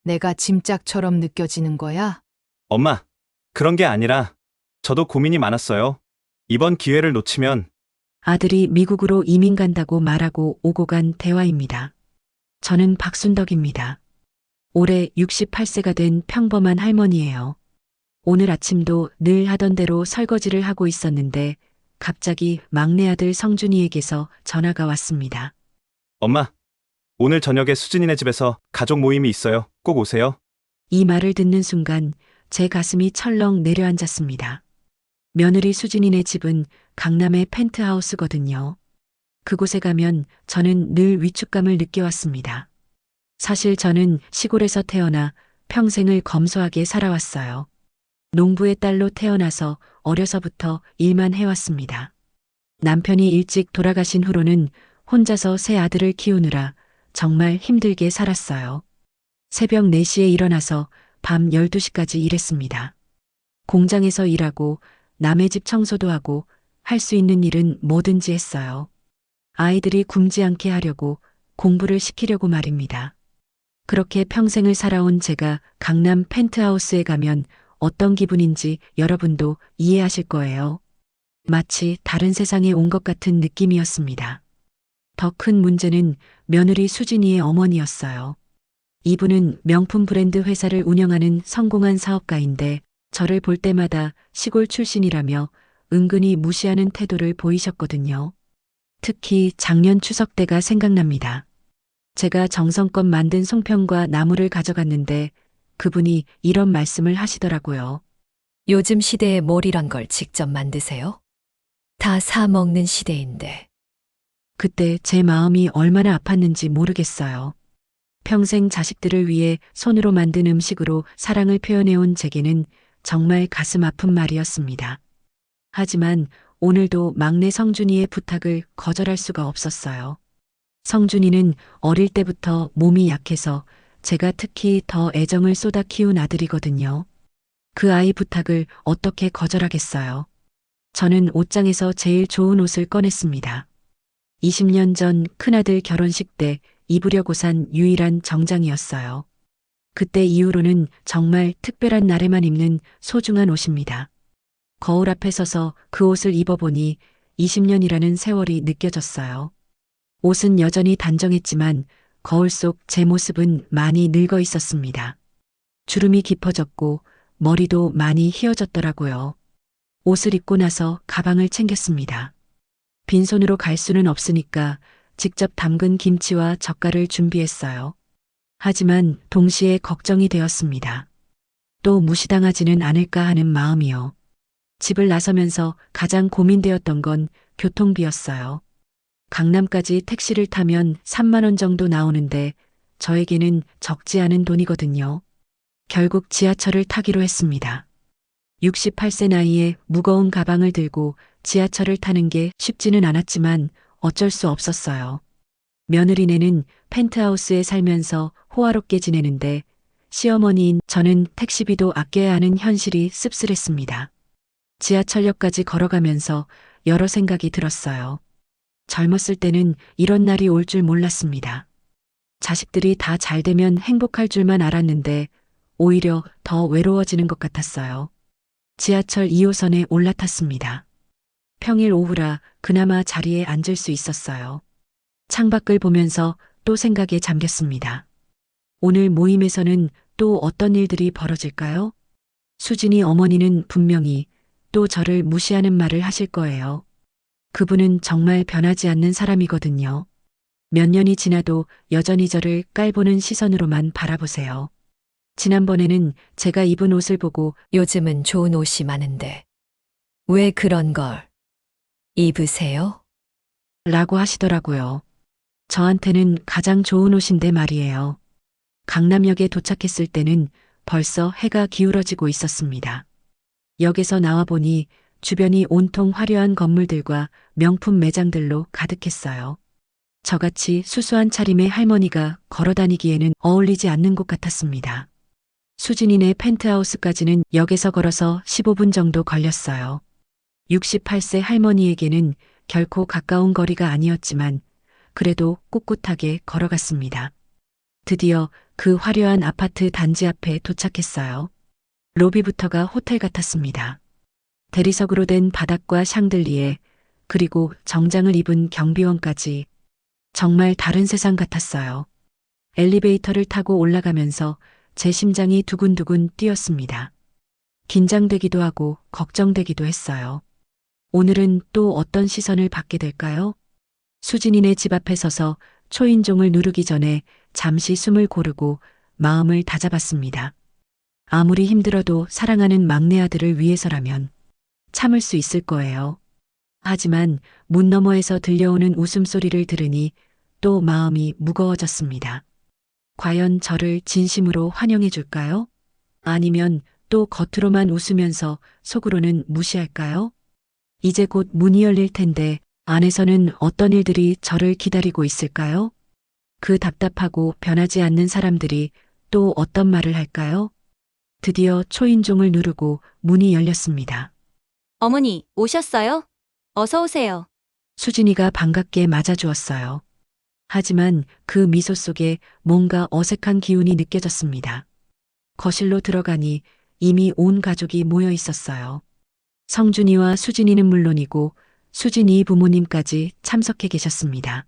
내가 짐짝처럼 느껴지는 거야? 엄마, 그런 게 아니라 저도 고민이 많았어요. 이번 기회를 놓치면 아들이 미국으로 이민 간다고 말하고 오고 간 대화입니다. 저는 박순덕입니다. 올해 68세가 된 평범한 할머니예요. 오늘 아침도 늘 하던 대로 설거지를 하고 있었는데 갑자기 막내 아들 성준이에게서 전화가 왔습니다. 엄마, 오늘 저녁에 수진이네 집에서 가족 모임이 있어요. 꼭 오세요. 이 말을 듣는 순간 제 가슴이 철렁 내려앉았습니다. 며느리 수진이네 집은 강남의 펜트하우스거든요. 그곳에 가면 저는 늘 위축감을 느껴왔습니다. 사실 저는 시골에서 태어나 평생을 검소하게 살아왔어요. 농부의 딸로 태어나서 어려서부터 일만 해왔습니다. 남편이 일찍 돌아가신 후로는 혼자서 세 아들을 키우느라 정말 힘들게 살았어요. 새벽 4시에 일어나서 밤 12시까지 일했습니다. 공장에서 일하고 남의 집 청소도 하고 할 수 있는 일은 뭐든지 했어요. 아이들이 굶지 않게 하려고 공부를 시키려고 말입니다. 그렇게 평생을 살아온 제가 강남 펜트하우스에 가면 어떤 기분인지 여러분도 이해하실 거예요. 마치 다른 세상에 온 것 같은 느낌이었습니다. 더 큰 문제는 며느리 수진이의 어머니였어요. 이분은 명품 브랜드 회사를 운영하는 성공한 사업가인데 저를 볼 때마다 시골 출신이라며 은근히 무시하는 태도를 보이셨거든요. 특히 작년 추석 때가 생각납니다. 제가 정성껏 만든 송편과 나물을 가져갔는데 그분이 이런 말씀을 하시더라고요. 요즘 시대에 뭘이란 걸 직접 만드세요? 다 사 먹는 시대인데. 그때 제 마음이 얼마나 아팠는지 모르겠어요. 평생 자식들을 위해 손으로 만든 음식으로 사랑을 표현해온 제게는 정말 가슴 아픈 말이었습니다. 하지만 오늘도 막내 성준이의 부탁을 거절할 수가 없었어요. 성준이는 어릴 때부터 몸이 약해서 제가 특히 더 애정을 쏟아 키운 아들이거든요. 그 아이 부탁을 어떻게 거절하겠어요. 저는 옷장에서 제일 좋은 옷을 꺼냈습니다. 20년 전 큰아들 결혼식 때 입으려고 산 유일한 정장이었어요. 그때 이후로는 정말 특별한 날에만 입는 소중한 옷입니다. 거울 앞에 서서 그 옷을 입어보니 20년이라는 세월이 느껴졌어요. 옷은 여전히 단정했지만 거울 속 제 모습은 많이 늙어 있었습니다. 주름이 깊어졌고 머리도 많이 휘어졌더라고요. 옷을 입고 나서 가방을 챙겼습니다. 빈손으로 갈 수는 없으니까 직접 담근 김치와 젓갈을 준비했어요. 하지만 동시에 걱정이 되었습니다. 또 무시당하지는 않을까 하는 마음이요. 집을 나서면서 가장 고민되었던 건 교통비였어요. 강남까지 택시를 타면 3만 원 정도 나오는데 저에게는 적지 않은 돈이거든요. 결국 지하철을 타기로 했습니다. 68세 나이에 무거운 가방을 들고 지하철을 타는 게 쉽지는 않았지만 어쩔 수 없었어요. 며느리네는 펜트하우스에 살면서 호화롭게 지내는데 시어머니인 저는 택시비도 아껴야 하는 현실이 씁쓸했습니다. 지하철역까지 걸어가면서 여러 생각이 들었어요. 젊었을 때는 이런 날이 올 줄 몰랐습니다. 자식들이 다 잘 되면 행복할 줄만 알았는데 오히려 더 외로워지는 것 같았어요. 지하철 2호선에 올라탔습니다. 평일 오후라 그나마 자리에 앉을 수 있었어요. 창밖을 보면서 또 생각에 잠겼습니다. 오늘 모임에서는 또 어떤 일들이 벌어질까요? 수진이 어머니는 분명히 또 저를 무시하는 말을 하실 거예요. 그분은 정말 변하지 않는 사람이거든요. 몇 년이 지나도 여전히 저를 깔보는 시선으로만 바라보세요. 지난번에는 제가 입은 옷을 보고 요즘은 좋은 옷이 많은데. 왜 그런 걸 입으세요? 라고 하시더라고요. 저한테는 가장 좋은 옷인데 말이에요. 강남역에 도착했을 때는 벌써 해가 기울어지고 있었습니다. 역에서 나와 보니 주변이 온통 화려한 건물들과 명품 매장들로 가득했어요. 저같이 수수한 차림의 할머니가 걸어 다니기에는 어울리지 않는 곳 같았습니다. 수진이네 펜트하우스까지는 역에서 걸어서 15분 정도 걸렸어요. 68세 할머니에게는 결코 가까운 거리가 아니었지만 그래도 꿋꿋하게 걸어갔습니다. 드디어 그 화려한 아파트 단지 앞에 도착했어요. 로비부터가 호텔 같았습니다. 대리석으로 된 바닥과 샹들리에, 그리고 정장을 입은 경비원까지 정말 다른 세상 같았어요. 엘리베이터를 타고 올라가면서 제 심장이 두근두근 뛰었습니다. 긴장되기도 하고 걱정되기도 했어요. 오늘은 또 어떤 시선을 받게 될까요? 수진이네 집 앞에 서서 초인종을 누르기 전에 잠시 숨을 고르고 마음을 다잡았습니다. 아무리 힘들어도 사랑하는 막내 아들을 위해서라면 참을 수 있을 거예요. 하지만 문 너머에서 들려오는 웃음소리를 들으니 또 마음이 무거워졌습니다. 과연 저를 진심으로 환영해 줄까요? 아니면 또 겉으로만 웃으면서 속으로는 무시할까요? 이제 곧 문이 열릴 텐데 안에서는 어떤 일들이 저를 기다리고 있을까요? 그 답답하고 변하지 않는 사람들이 또 어떤 말을 할까요? 드디어 초인종을 누르고 문이 열렸습니다. 어머니, 오셨어요? 어서 오세요. 수진이가 반갑게 맞아주었어요. 하지만 그 미소 속에 뭔가 어색한 기운이 느껴졌습니다. 거실로 들어가니 이미 온 가족이 모여 있었어요. 성준이와 수진이는 물론이고 수진이 부모님까지 참석해 계셨습니다.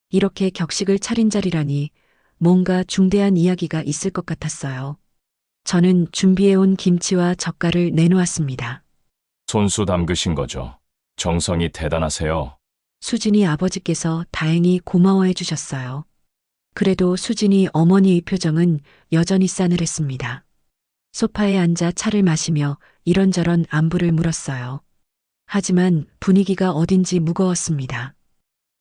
이렇게 격식을 차린 자리라니 뭔가 중대한 이야기가 있을 것 같았어요. 저는 준비해온 김치와 젓갈을 내놓았습니다. 손수 담그신 거죠. 정성이 대단하세요. 수진이 아버지께서 다행히 고마워해 주셨어요. 그래도 수진이 어머니의 표정은 여전히 싸늘했습니다. 소파에 앉아 차를 마시며 이런저런 안부를 물었어요. 하지만 분위기가 어딘지 무거웠습니다.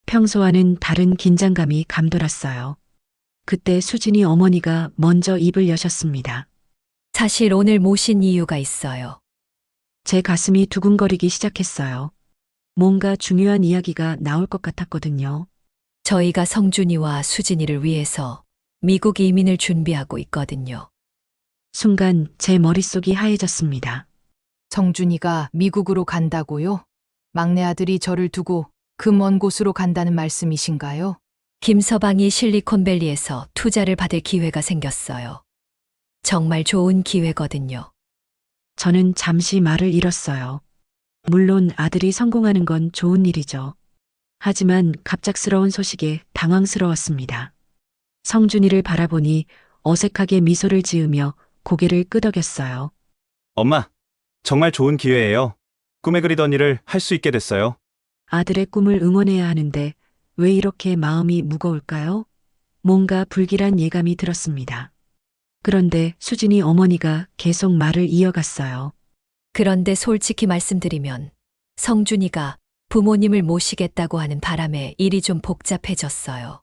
평소와는 다른 긴장감이 감돌았어요. 그때 수진이 어머니가 먼저 입을 여셨습니다. 사실 오늘 모신 이유가 있어요. 제 가슴이 두근거리기 시작했어요. 뭔가 중요한 이야기가 나올 것 같았거든요. 저희가 성준이와 수진이를 위해서 미국 이민을 준비하고 있거든요. 순간 제 머릿속이 하얘졌습니다. 성준이가 미국으로 간다고요? 막내 아들이 저를 두고 그 먼 곳으로 간다는 말씀이신가요? 김서방이 실리콘밸리에서 투자를 받을 기회가 생겼어요. 정말 좋은 기회거든요. 저는 잠시 말을 잃었어요. 물론 아들이 성공하는 건 좋은 일이죠. 하지만 갑작스러운 소식에 당황스러웠습니다. 성준이를 바라보니 어색하게 미소를 지으며 고개를 끄덕였어요. 엄마, 정말 좋은 기회예요. 꿈에 그리던 일을 할 수 있게 됐어요. 아들의 꿈을 응원해야 하는데 왜 이렇게 마음이 무거울까요? 뭔가 불길한 예감이 들었습니다. 그런데 수진이 어머니가 계속 말을 이어갔어요. 그런데 솔직히 말씀드리면 성준이가 부모님을 모시겠다고 하는 바람에 일이 좀 복잡해졌어요.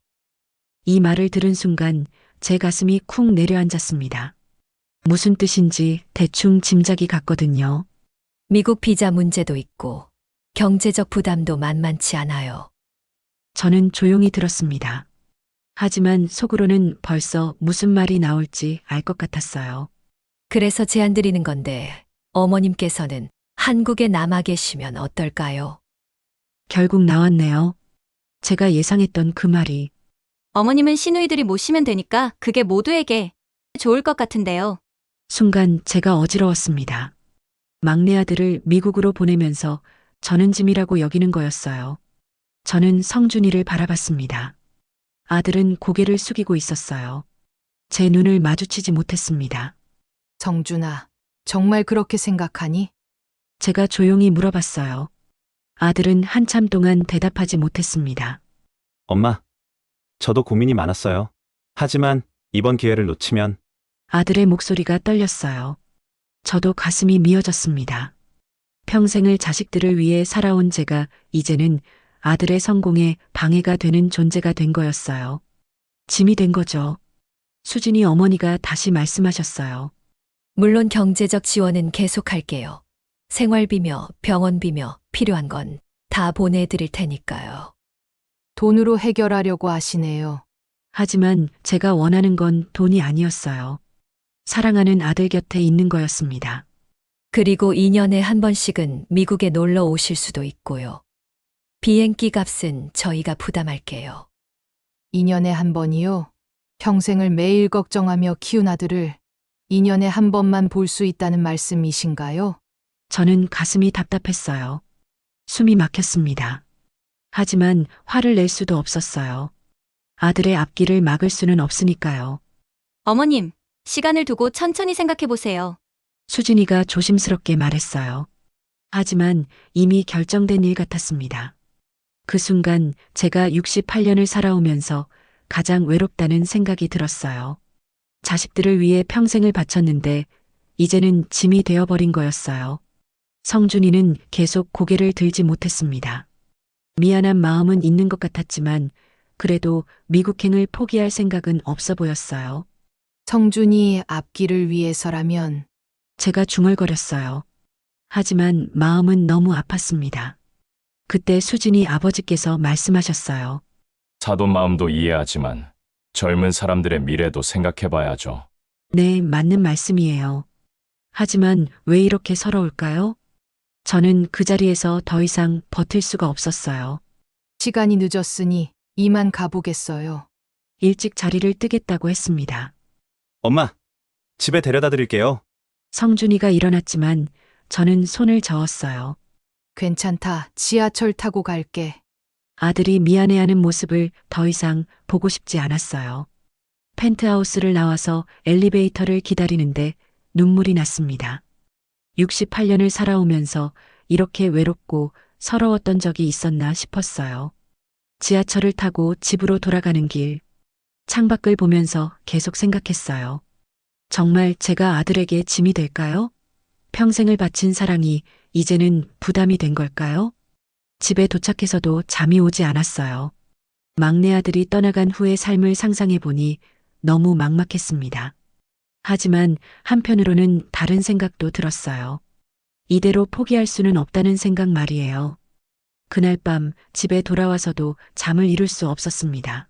이 말을 들은 순간 제 가슴이 쿵 내려앉았습니다. 무슨 뜻인지 대충 짐작이 갔거든요. 미국 비자 문제도 있고 경제적 부담도 만만치 않아요. 저는 조용히 들었습니다. 하지만 속으로는 벌써 무슨 말이 나올지 알 것 같았어요. 그래서 제안 드리는 건데 어머님께서는 한국에 남아 계시면 어떨까요? 결국 나왔네요. 제가 예상했던 그 말이. 어머님은 시누이들이 모시면 되니까 그게 모두에게 좋을 것 같은데요. 순간 제가 어지러웠습니다. 막내 아들을 미국으로 보내면서 저는 짐이라고 여기는 거였어요. 저는 성준이를 바라봤습니다. 아들은 고개를 숙이고 있었어요. 제 눈을 마주치지 못했습니다. 성준아, 정말 그렇게 생각하니? 제가 조용히 물어봤어요. 아들은 한참 동안 대답하지 못했습니다. 엄마, 저도 고민이 많았어요. 하지만 이번 기회를 놓치면 아들의 목소리가 떨렸어요. 저도 가슴이 미어졌습니다. 평생을 자식들을 위해 살아온 제가 이제는 아들의 성공에 방해가 되는 존재가 된 거였어요. 짐이 된 거죠. 수진이 어머니가 다시 말씀하셨어요. 물론 경제적 지원은 계속할게요. 생활비며 병원비며 필요한 건 다 보내드릴 테니까요. 돈으로 해결하려고 하시네요. 하지만 제가 원하는 건 돈이 아니었어요. 사랑하는 아들 곁에 있는 거였습니다. 그리고 2년에 한 번씩은 미국에 놀러 오실 수도 있고요. 비행기 값은 저희가 부담할게요. 2년에 한 번이요? 평생을 매일 걱정하며 키운 아들을 2년에 한 번만 볼 수 있다는 말씀이신가요? 저는 가슴이 답답했어요. 숨이 막혔습니다. 하지만 화를 낼 수도 없었어요. 아들의 앞길을 막을 수는 없으니까요. 어머님, 시간을 두고 천천히 생각해 보세요. 수진이가 조심스럽게 말했어요. 하지만 이미 결정된 일 같았습니다. 그 순간 제가 68년을 살아오면서 가장 외롭다는 생각이 들었어요. 자식들을 위해 평생을 바쳤는데 이제는 짐이 되어버린 거였어요. 성준이는 계속 고개를 들지 못했습니다. 미안한 마음은 있는 것 같았지만 그래도 미국행을 포기할 생각은 없어 보였어요. 성준이 앞길을 위해서라면 제가 중얼거렸어요. 하지만 마음은 너무 아팠습니다. 그때 수진이 아버지께서 말씀하셨어요. 사돈 마음도 이해하지만 젊은 사람들의 미래도 생각해봐야죠. 네, 맞는 말씀이에요. 하지만 왜 이렇게 서러울까요? 저는 그 자리에서 더 이상 버틸 수가 없었어요. 시간이 늦었으니 이만 가보겠어요. 일찍 자리를 뜨겠다고 했습니다. 엄마, 집에 데려다 드릴게요. 성준이가 일어났지만 저는 손을 저었어요. 괜찮다. 지하철 타고 갈게. 아들이 미안해하는 모습을 더 이상 보고 싶지 않았어요. 펜트하우스를 나와서 엘리베이터를 기다리는데 눈물이 났습니다. 68년을 살아오면서 이렇게 외롭고 서러웠던 적이 있었나 싶었어요. 지하철을 타고 집으로 돌아가는 길, 창밖을 보면서 계속 생각했어요. 정말 제가 아들에게 짐이 될까요? 평생을 바친 사랑이 이제는 부담이 된 걸까요? 집에 도착해서도 잠이 오지 않았어요. 막내 아들이 떠나간 후의 삶을 상상해 보니 너무 막막했습니다. 하지만 한편으로는 다른 생각도 들었어요. 이대로 포기할 수는 없다는 생각 말이에요. 그날 밤 집에 돌아와서도 잠을 이룰 수 없었습니다.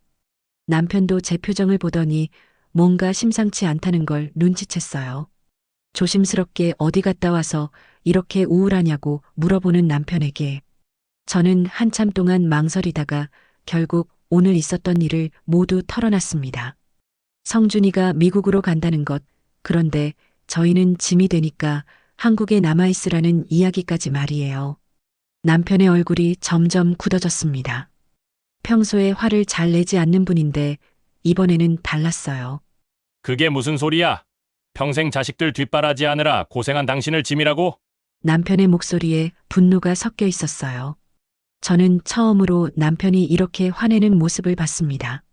남편도 제 표정을 보더니 뭔가 심상치 않다는 걸 눈치챘어요. 조심스럽게 어디 갔다 와서 이렇게 우울하냐고 물어보는 남편에게 저는 한참 동안 망설이다가 결국 오늘 있었던 일을 모두 털어놨습니다. 성준이가 미국으로 간다는 것, 그런데 저희는 짐이 되니까 한국에 남아있으라는 이야기까지 말이에요. 남편의 얼굴이 점점 굳어졌습니다. 평소에 화를 잘 내지 않는 분인데 이번에는 달랐어요. 그게 무슨 소리야? 평생 자식들 뒷바라지 하느라 고생한 당신을 짐이라고? 남편의 목소리에 분노가 섞여 있었어요. 저는 처음으로 남편이 이렇게 화내는 모습을 봤습니다.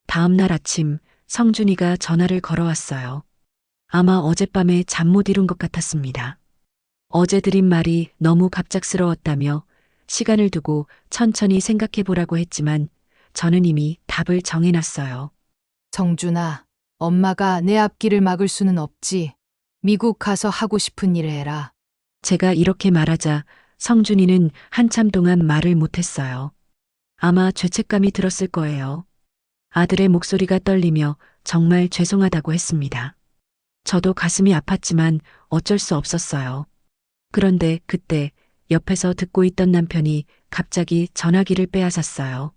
다음 날 아침 성준이가 전화를 걸어왔어요. 아마 어젯밤에 잠 못 이룬 것 같았습니다. 어제 드린 말이 너무 갑작스러웠다며 시간을 두고 천천히 생각해 보라고 했지만 저는 이미 답을 정해놨어요. 성준아, 엄마가 내 앞길을 막을 수는 없지. 미국 가서 하고 싶은 일 해라. 제가 이렇게 말하자 성준이는 한참 동안 말을 못했어요. 아마 죄책감이 들었을 거예요. 아들의 목소리가 떨리며 정말 죄송하다고 했습니다. 저도 가슴이 아팠지만 어쩔 수 없었어요. 그런데 그때 옆에서 듣고 있던 남편이 갑자기 전화기를 빼앗았어요.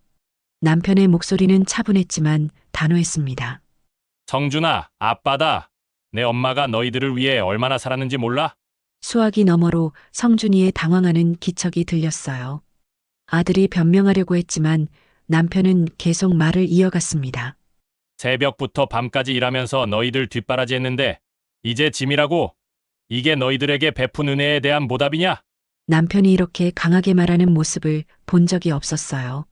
남편의 목소리는 차분했지만 단호했습니다. 성준아, 아빠다. 내 엄마가 너희들을 위해 얼마나 살았는지 몰라? 수화기 너머로 성준이의 당황하는 기척이 들렸어요. 아들이 변명하려고 했지만 남편은 계속 말을 이어갔습니다. 새벽부터 밤까지 일하면서 너희들 뒷바라지 했는데 이제 짐이라고? 이게 너희들에게 베푼 은혜에 대한 보답이냐? 남편이 이렇게 강하게 말하는 모습을 본 적이 없었어요.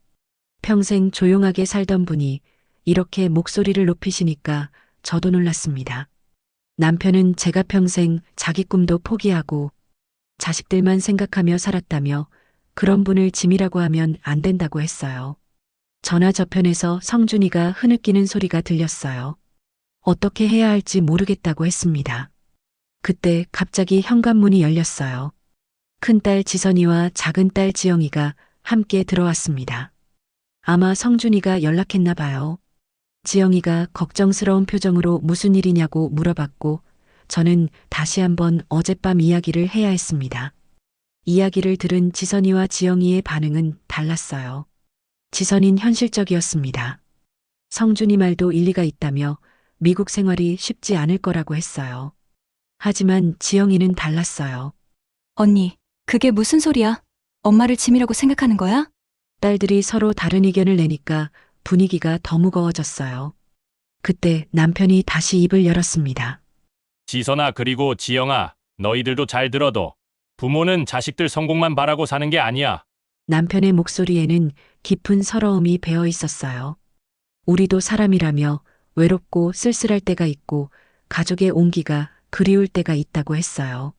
평생 조용하게 살던 분이 이렇게 목소리를 높이시니까 저도 놀랐습니다. 남편은 제가 평생 자기 꿈도 포기하고 자식들만 생각하며 살았다며 그런 분을 짐이라고 하면 안 된다고 했어요. 전화 저편에서 성준이가 흐느끼는 소리가 들렸어요. 어떻게 해야 할지 모르겠다고 했습니다. 그때 갑자기 현관문이 열렸어요. 큰딸 지선이와 작은딸 지영이가 함께 들어왔습니다. 아마 성준이가 연락했나 봐요. 지영이가 걱정스러운 표정으로 무슨 일이냐고 물어봤고 저는 다시 한번 어젯밤 이야기를 해야 했습니다. 이야기를 들은 지선이와 지영이의 반응은 달랐어요. 지선인 현실적이었습니다. 성준이 말도 일리가 있다며 미국 생활이 쉽지 않을 거라고 했어요. 하지만 지영이는 달랐어요. 언니, 그게 무슨 소리야? 엄마를 짐이라고 생각하는 거야? 딸들이 서로 다른 의견을 내니까 분위기가 더 무거워졌어요. 그때 남편이 다시 입을 열었습니다. 지선아 그리고 지영아, 너희들도 잘 들어도 부모는 자식들 성공만 바라고 사는 게 아니야. 남편의 목소리에는 깊은 서러움이 배어 있었어요. 우리도 사람이라며 외롭고 쓸쓸할 때가 있고 가족의 온기가 그리울 때가 있다고 했어요.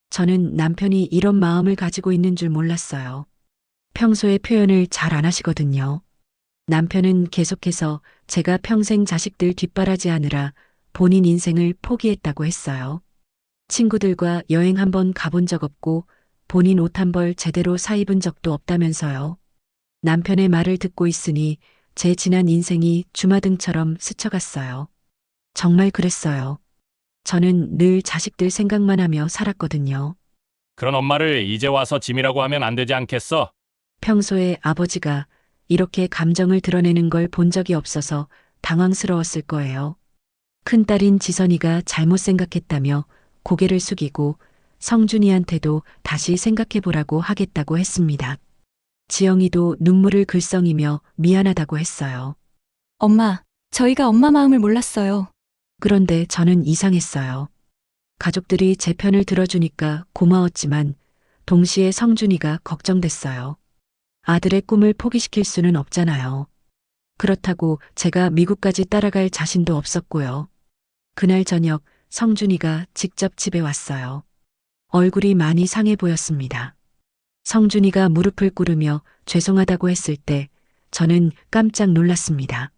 저는 남편이 이런 마음을 가지고 있는 줄 몰랐어요. 평소에 표현을 잘 안 하시거든요. 남편은 계속해서 제가 평생 자식들 뒷바라지하느라 본인 인생을 포기했다고 했어요. 친구들과 여행 한번 가본 적 없고 본인 옷 한 벌 제대로 사입은 적도 없다면서요. 남편의 말을 듣고 있으니 제 지난 인생이 주마등처럼 스쳐갔어요. 정말 그랬어요. 저는 늘 자식들 생각만 하며 살았거든요. 그런 엄마를 이제 와서 짐이라고 하면 안 되지 않겠어? 평소에 아버지가 이렇게 감정을 드러내는 걸 본 적이 없어서 당황스러웠을 거예요. 큰딸인 지선이가 잘못 생각했다며 고개를 숙이고 성준이한테도 다시 생각해보라고 하겠다고 했습니다. 지영이도 눈물을 글썽이며 미안하다고 했어요. 엄마, 저희가 엄마 마음을 몰랐어요. 그런데 저는 이상했어요. 가족들이 제 편을 들어주니까 고마웠지만 동시에 성준이가 걱정됐어요. 아들의 꿈을 포기시킬 수는 없잖아요. 그렇다고 제가 미국까지 따라갈 자신도 없었고요. 그날 저녁 성준이가 직접 집에 왔어요. 얼굴이 많이 상해 보였습니다. 성준이가 무릎을 꿇으며 죄송하다고 했을 때 저는 깜짝 놀랐습니다.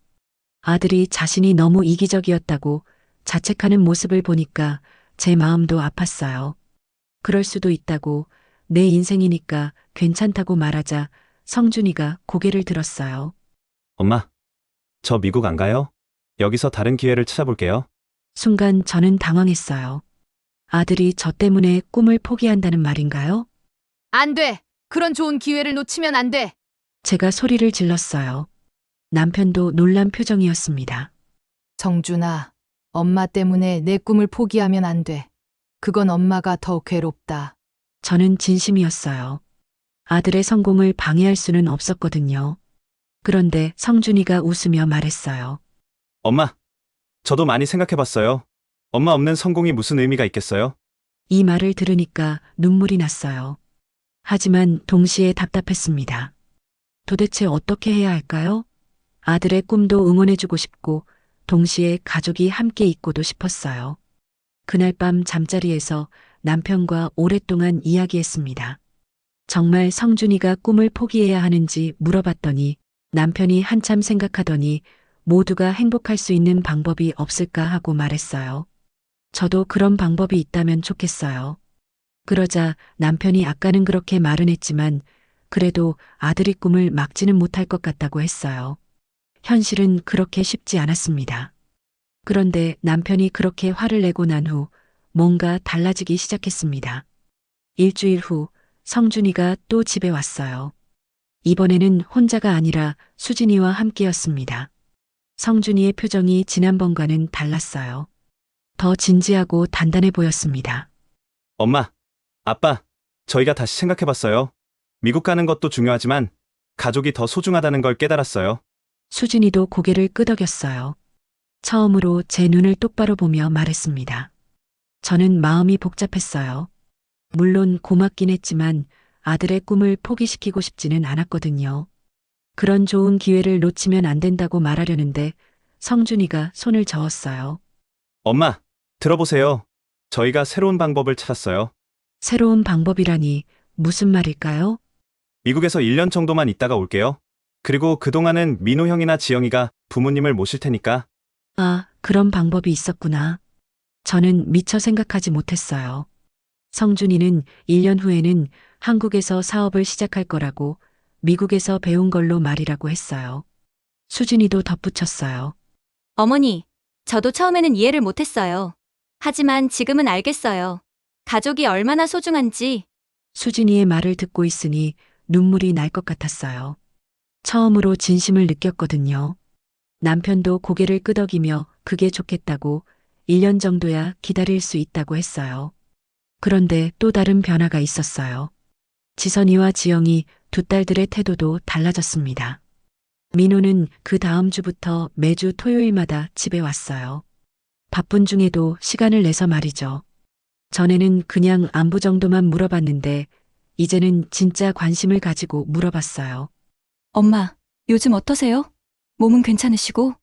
아들이 자신이 너무 이기적이었다고 자책하는 모습을 보니까 제 마음도 아팠어요. 그럴 수도 있다고 내 인생이니까 괜찮다고 말하자 성준이가 고개를 들었어요. 엄마, 저 미국 안 가요? 여기서 다른 기회를 찾아볼게요. 순간 저는 당황했어요. 아들이 저 때문에 꿈을 포기한다는 말인가요? 안 돼! 그런 좋은 기회를 놓치면 안 돼! 제가 소리를 질렀어요. 남편도 놀란 표정이었습니다. 성준아, 엄마 때문에 내 꿈을 포기하면 안 돼. 그건 엄마가 더 괴롭다. 저는 진심이었어요. 아들의 성공을 방해할 수는 없었거든요. 그런데 성준이가 웃으며 말했어요. 엄마, 저도 많이 생각해봤어요. 엄마 없는 성공이 무슨 의미가 있겠어요? 이 말을 들으니까 눈물이 났어요. 하지만 동시에 답답했습니다. 도대체 어떻게 해야 할까요? 아들의 꿈도 응원해주고 싶고 동시에 가족이 함께 있고도 싶었어요. 그날 밤 잠자리에서 남편과 오랫동안 이야기했습니다. 정말 성준이가 꿈을 포기해야 하는지 물어봤더니 남편이 한참 생각하더니 모두가 행복할 수 있는 방법이 없을까 하고 말했어요. 저도 그런 방법이 있다면 좋겠어요. 그러자 남편이 아까는 그렇게 말은 했지만 그래도 아들의 꿈을 막지는 못할 것 같다고 했어요. 현실은 그렇게 쉽지 않았습니다. 그런데 남편이 그렇게 화를 내고 난 후 뭔가 달라지기 시작했습니다. 일주일 후 성준이가 또 집에 왔어요. 이번에는 혼자가 아니라 수진이와 함께였습니다. 성준이의 표정이 지난번과는 달랐어요. 더 진지하고 단단해 보였습니다. 엄마, 아빠, 저희가 다시 생각해봤어요. 미국 가는 것도 중요하지만 가족이 더 소중하다는 걸 깨달았어요. 수진이도 고개를 끄덕였어요. 처음으로 제 눈을 똑바로 보며 말했습니다. 저는 마음이 복잡했어요. 물론 고맙긴 했지만 아들의 꿈을 포기시키고 싶지는 않았거든요. 그런 좋은 기회를 놓치면 안 된다고 말하려는데 성준이가 손을 저었어요. 엄마, 들어보세요. 저희가 새로운 방법을 찾았어요. 새로운 방법이라니 무슨 말일까요? 미국에서 1년 정도만 있다가 올게요. 그리고 그동안은 민호 형이나 지영이가 부모님을 모실 테니까. 아, 그런 방법이 있었구나. 저는 미처 생각하지 못했어요. 성준이는 1년 후에는 한국에서 사업을 시작할 거라고 미국에서 배운 걸로 말이라고 했어요. 수진이도 덧붙였어요. 어머니, 저도 처음에는 이해를 못했어요. 하지만 지금은 알겠어요. 가족이 얼마나 소중한지. 수진이의 말을 듣고 있으니 눈물이 날 것 같았어요. 처음으로 진심을 느꼈거든요. 남편도 고개를 끄덕이며 그게 좋겠다고 1년 정도야 기다릴 수 있다고 했어요. 그런데 또 다른 변화가 있었어요. 지선이와 지영이 두 딸들의 태도도 달라졌습니다. 민호는 그 다음 주부터 매주 토요일마다 집에 왔어요. 바쁜 중에도 시간을 내서 말이죠. 전에는 그냥 안부 정도만 물어봤는데 이제는 진짜 관심을 가지고 물어봤어요. 엄마, 요즘 어떠세요? 몸은 괜찮으시고?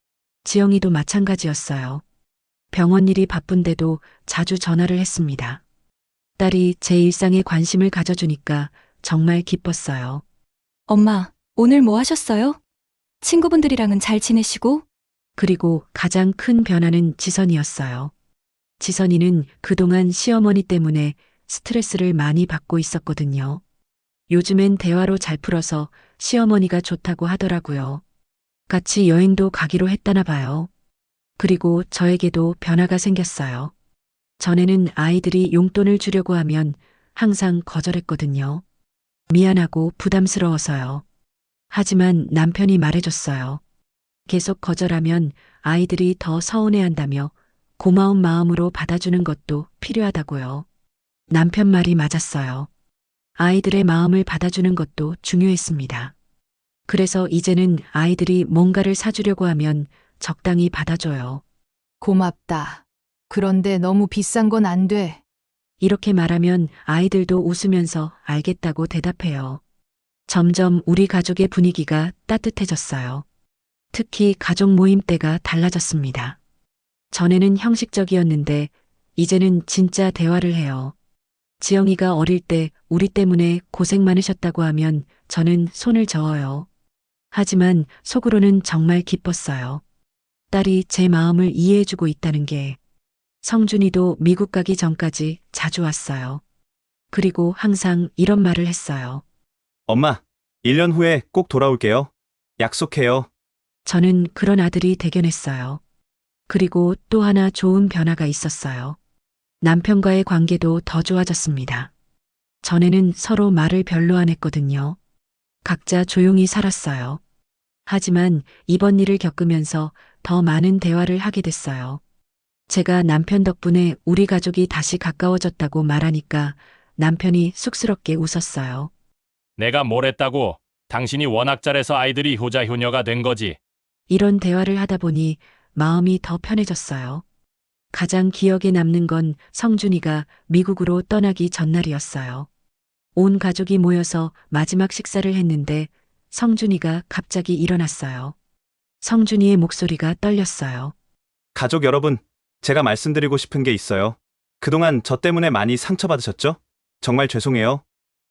지영이도 마찬가지였어요. 병원 일이 바쁜데도 자주 전화를 했습니다. 딸이 제 일상에 관심을 가져주니까 정말 기뻤어요. 엄마, 오늘 뭐 하셨어요? 친구분들이랑은 잘 지내시고? 그리고 가장 큰 변화는 지선이었어요. 지선이는 그동안 시어머니 때문에 스트레스를 많이 받고 있었거든요. 요즘엔 대화로 잘 풀어서 시어머니가 좋다고 하더라고요. 같이 여행도 가기로 했다나 봐요. 그리고 저에게도 변화가 생겼어요. 전에는 아이들이 용돈을 주려고 하면 항상 거절했거든요. 미안하고 부담스러워서요. 하지만 남편이 말해줬어요. 계속 거절하면 아이들이 더 서운해한다며 고마운 마음으로 받아주는 것도 필요하다고요. 남편 말이 맞았어요. 아이들의 마음을 받아주는 것도 중요했습니다. 그래서 이제는 아이들이 뭔가를 사주려고 하면 적당히 받아줘요. 고맙다. 그런데 너무 비싼 건 안 돼. 이렇게 말하면 아이들도 웃으면서 알겠다고 대답해요. 점점 우리 가족의 분위기가 따뜻해졌어요. 특히 가족 모임 때가 달라졌습니다. 전에는 형식적이었는데 이제는 진짜 대화를 해요. 지영이가 어릴 때 우리 때문에 고생 많으셨다고 하면 저는 손을 저어요. 하지만 속으로는 정말 기뻤어요. 딸이 제 마음을 이해해주고 있다는 게. 성준이도 미국 가기 전까지 자주 왔어요. 그리고 항상 이런 말을 했어요. 엄마, 1년 후에 꼭 돌아올게요. 약속해요. 저는 그런 아들이 대견했어요. 그리고 또 하나 좋은 변화가 있었어요. 남편과의 관계도 더 좋아졌습니다. 전에는 서로 말을 별로 안 했거든요. 각자 조용히 살았어요. 하지만 이번 일을 겪으면서 더 많은 대화를 하게 됐어요. 제가 남편 덕분에 우리 가족이 다시 가까워졌다고 말하니까 남편이 쑥스럽게 웃었어요. 내가 뭘 했다고? 당신이 워낙 잘해서 아이들이 효자 효녀가 된 거지. 이런 대화를 하다 보니 마음이 더 편해졌어요. 가장 기억에 남는 건 성준이가 미국으로 떠나기 전날이었어요. 온 가족이 모여서 마지막 식사를 했는데 성준이가 갑자기 일어났어요. 성준이의 목소리가 떨렸어요. 가족 여러분, 제가 말씀드리고 싶은 게 있어요. 그동안 저 때문에 많이 상처받으셨죠? 정말 죄송해요.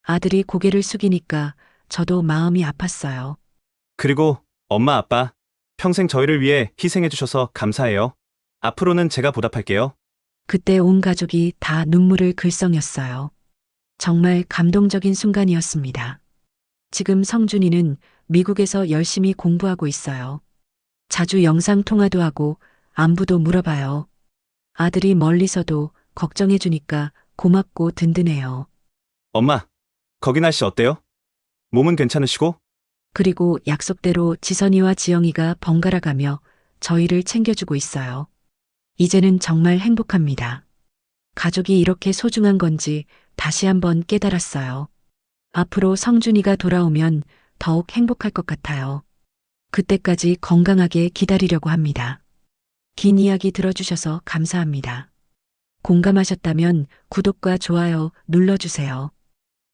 아들이 고개를 숙이니까 저도 마음이 아팠어요. 그리고 엄마, 아빠, 평생 저희를 위해 희생해주셔서 감사해요. 앞으로는 제가 보답할게요. 그때 온 가족이 다 눈물을 글썽였어요. 정말 감동적인 순간이었습니다. 지금 성준이는 미국에서 열심히 공부하고 있어요. 자주 영상통화도 하고 안부도 물어봐요. 아들이 멀리서도 걱정해주니까 고맙고 든든해요. 엄마, 거기 날씨 어때요? 몸은 괜찮으시고? 그리고 약속대로 지선이와 지영이가 번갈아 가며 저희를 챙겨주고 있어요. 이제는 정말 행복합니다. 가족이 이렇게 소중한 건지 다시 한번 깨달았어요. 앞으로 성준이가 돌아오면 더욱 행복할 것 같아요. 그때까지 건강하게 기다리려고 합니다. 긴 이야기 들어주셔서 감사합니다. 공감하셨다면 구독과 좋아요 눌러주세요.